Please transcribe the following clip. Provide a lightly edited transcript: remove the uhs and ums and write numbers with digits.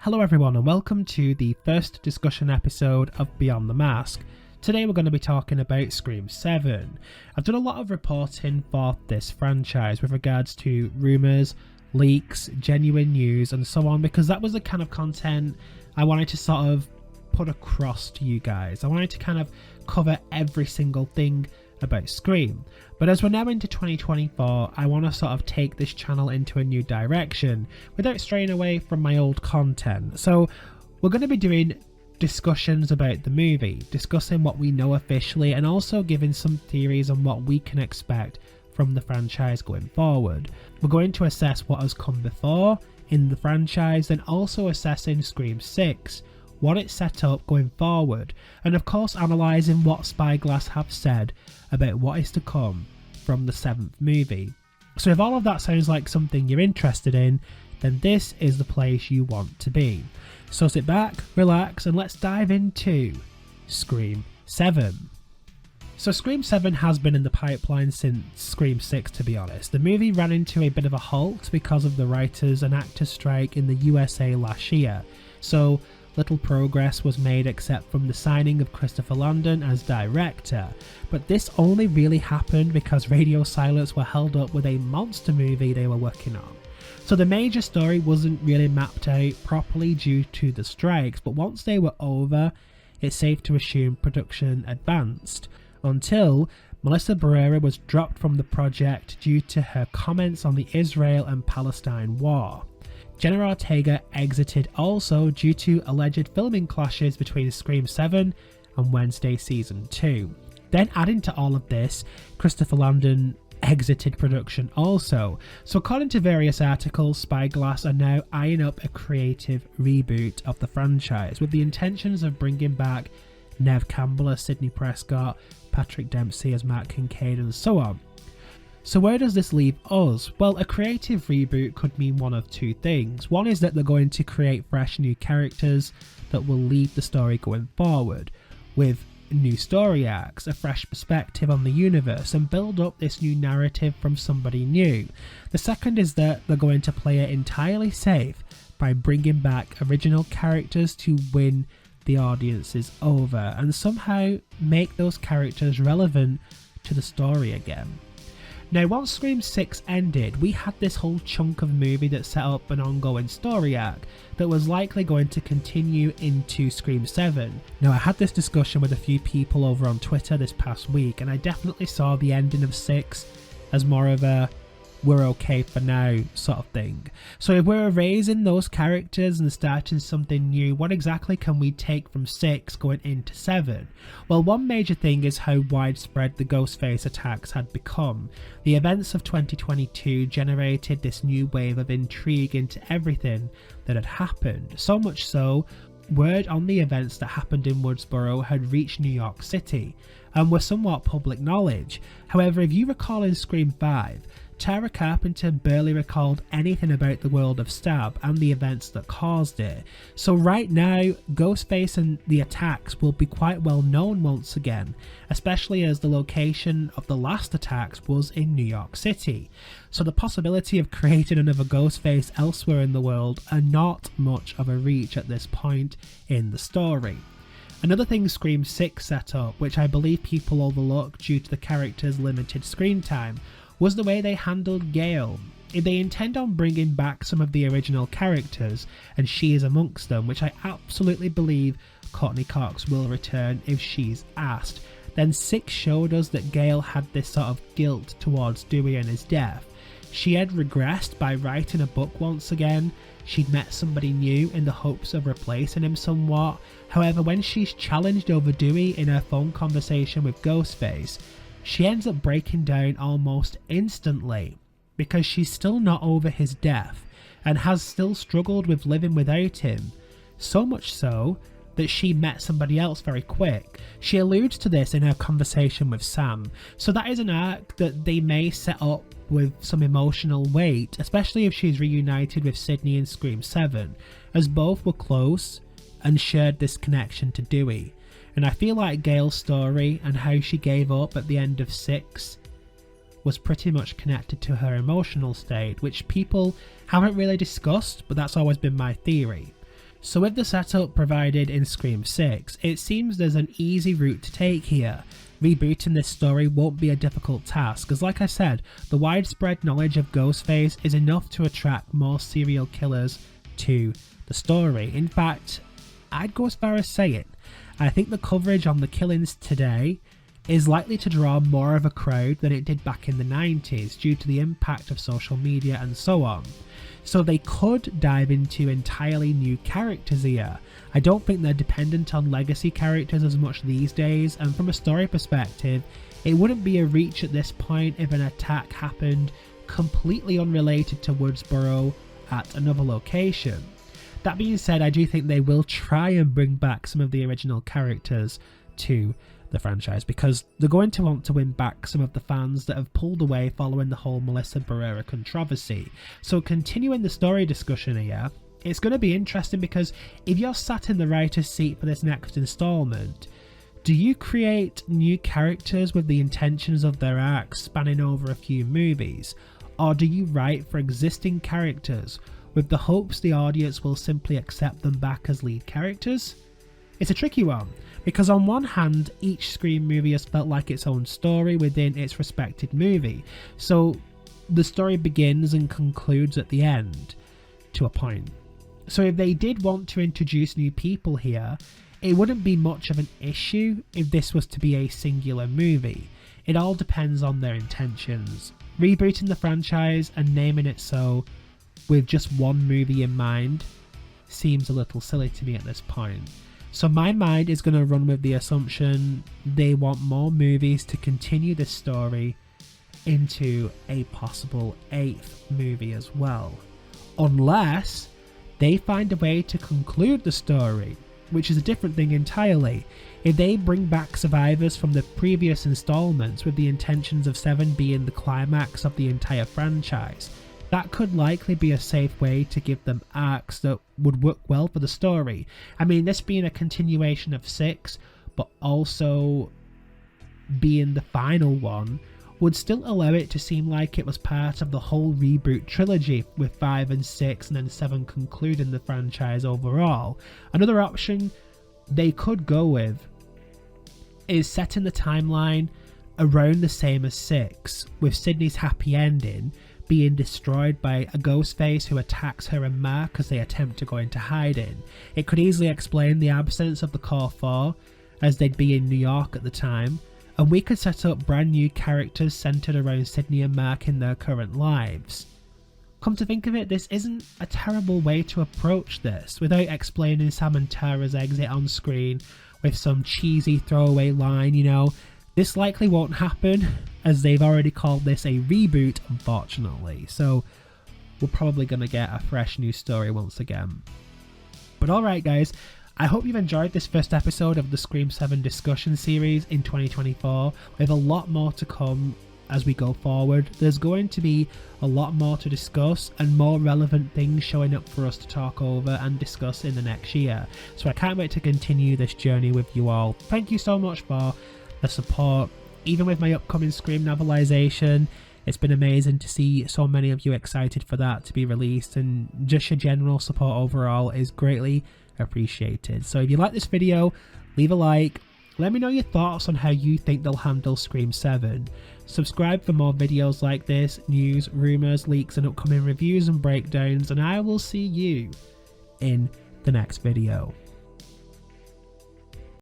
Hello everyone and welcome to the first discussion episode of Beyond the Mask. Today we're going to be talking about Scream 7. I've done a lot of reporting for this franchise with regards to rumours, leaks, genuine news and so on, because that was the kind of content I wanted to sort of put across to you guys. I wanted to kind of cover every single thing about Scream. But as we're now into 2024, I want to sort of take this channel into a new direction without straying away from my old content. So we're going to be doing discussions about the movie, discussing what we know officially, and also giving some theories on what we can expect from the franchise going forward. We're going to assess what has come before in the franchise, and also assessing Scream 6, what it set up going forward, and of course analysing what Spyglass have said about what is to come from the 7th movie. So if all of that sounds like something you're interested in, then this is the place you want to be. So sit back, relax, and let's dive into Scream 7. So Scream 7 has been in the pipeline since Scream 6, to be honest. The movie ran into a bit of a halt because of the writers and actors strike in the USA last year. So little progress was made except from the signing of Christopher Landon as director, but this only really happened because radio silence were held up with a monster movie they were working on. So the major story wasn't really mapped out properly due to the strikes, but once they were over, it's safe to assume production advanced, until Melissa Barrera was dropped from the project due to her comments on the Israel and Palestine war. Jenna Ortega exited also due to alleged filming clashes between Scream 7 and Wednesday Season 2. Then adding to all of this, Christopher Landon exited production also. So according to various articles, Spyglass are now eyeing up a creative reboot of the franchise with the intentions of bringing back Neve Campbell as Sidney Prescott, Patrick Dempsey as Matt Kincaid and so on. So where does this leave us? Well, a creative reboot could mean one of two things. One is that they're going to create fresh new characters that will lead the story going forward, with new story arcs, a fresh perspective on the universe, and build up this new narrative from somebody new. The second is that they're going to play it entirely safe by bringing back original characters to win the audiences over, and somehow make those characters relevant to the story again. Now, once Scream 6 ended, we had this whole chunk of movie that set up an ongoing story arc that was likely going to continue into Scream 7. Now, I had this discussion with a few people over on Twitter this past week, and I definitely saw the ending of 6 as more of a we're okay for now sort of thing. So if we're erasing those characters and starting something new, what exactly can we take from 6 going into 7? Well, one major thing is how widespread the Ghostface attacks had become. The events of 2022 generated this new wave of intrigue into everything that had happened, so much so word on the events that happened in Woodsboro had reached New York City and were somewhat public knowledge. However, if you recall in Scream 5, Tara Carpenter barely recalled anything about the world of Stab and the events that caused it. So right now, Ghostface and the attacks will be quite well known once again, especially as the location of the last attacks was in New York City. So the possibility of creating another Ghostface elsewhere in the world are not much of a reach at this point in the story. Another thing Scream 6 set up, which I believe people overlook due to the character's limited screen time, was the way they handled Gale. If they intend on bringing back some of the original characters, and she is amongst them, which I absolutely believe Courtney Cox will return if she's asked, then 6 showed us that Gale had this sort of guilt towards Dewey and his death. She had regressed by writing a book once again. She'd met somebody new in the hopes of replacing him somewhat. However, when she's challenged over Dewey in her phone conversation with Ghostface, she ends up breaking down almost instantly because she's still not over his death and has still struggled with living without him. So much so that she met somebody else very quick. She alludes to this in her conversation with Sam, so that is an arc that they may set up with some emotional weight, especially if she's reunited with Sidney in Scream 7, as both were close and shared this connection to Dewey. And I feel like Gale's story and how she gave up at the end of 6 was pretty much connected to her emotional state, which people haven't really discussed, but that's always been my theory. So with the setup provided in Scream 6, it seems there's an easy route to take here. Rebooting this story won't be a difficult task, as like I said, the widespread knowledge of Ghostface is enough to attract more serial killers to the story. In fact, I'd go as far as saying, I think the coverage on the killings today is likely to draw more of a crowd than it did back in the 90s due to the impact of social media and so on. So they could dive into entirely new characters here. I don't think they're dependent on legacy characters as much these days, and from a story perspective, it wouldn't be a reach at this point if an attack happened completely unrelated to Woodsboro at another location. That being said, I do think they will try and bring back some of the original characters to the franchise, because they're going to want to win back some of the fans that have pulled away following the whole Melissa Barrera controversy. So continuing the story discussion here, it's going to be interesting because if you're sat in the writer's seat for this next installment, do you create new characters with the intentions of their arcs spanning over a few movies, or do you write for existing characters with the hopes the audience will simply accept them back as lead characters? It's a tricky one, because on one hand, each Scream movie has felt like its own story within its respected movie, so the story begins and concludes at the end, to a point. So if they did want to introduce new people here, it wouldn't be much of an issue if this was to be a singular movie. It all depends on their intentions. Rebooting the franchise and naming it so with just one movie in mind seems a little silly to me at this point. So my mind is going to run with the assumption they want more movies to continue this story into a possible 8th movie as well. Unless they find a way to conclude the story, which is a different thing entirely. If they bring back survivors from the previous installments with the intentions of 7 being the climax of the entire franchise, that could likely be a safe way to give them arcs that would work well for the story. I mean, this being a continuation of 6, but also being the final one, would still allow it to seem like it was part of the whole reboot trilogy, with 5 and 6 and then 7 concluding the franchise overall. Another option they could go with is setting the timeline around the same as 6, with Sidney's happy ending being destroyed by a Ghostface who attacks her and Mark as they attempt to go into hiding. It could easily explain the absence of the Core 4, as they'd be in New York at the time, and we could set up brand new characters centered around Sidney and Mark in their current lives. Come to think of it, this isn't a terrible way to approach this, without explaining Sam and Tara's exit on screen with some cheesy throwaway line, you know. This likely won't happen, as they've already called this a reboot, unfortunately, so we're probably going to get a fresh new story once again. But alright guys, I hope you've enjoyed this first episode of the Scream 7 discussion series in 2024, with a lot more to come as we go forward. There's going to be a lot more to discuss and more relevant things showing up for us to talk over and discuss in the next year. So I can't wait to continue this journey with you all. Thank you so much for the support. Even with my upcoming Scream novelisation, it's been amazing to see so many of you excited for that to be released, and just your general support overall is greatly appreciated. So if you like this video, leave a like, let me know your thoughts on how you think they'll handle Scream 7. Subscribe for more videos like this, news, rumours, leaks and upcoming reviews and breakdowns, and I will see you in the next video.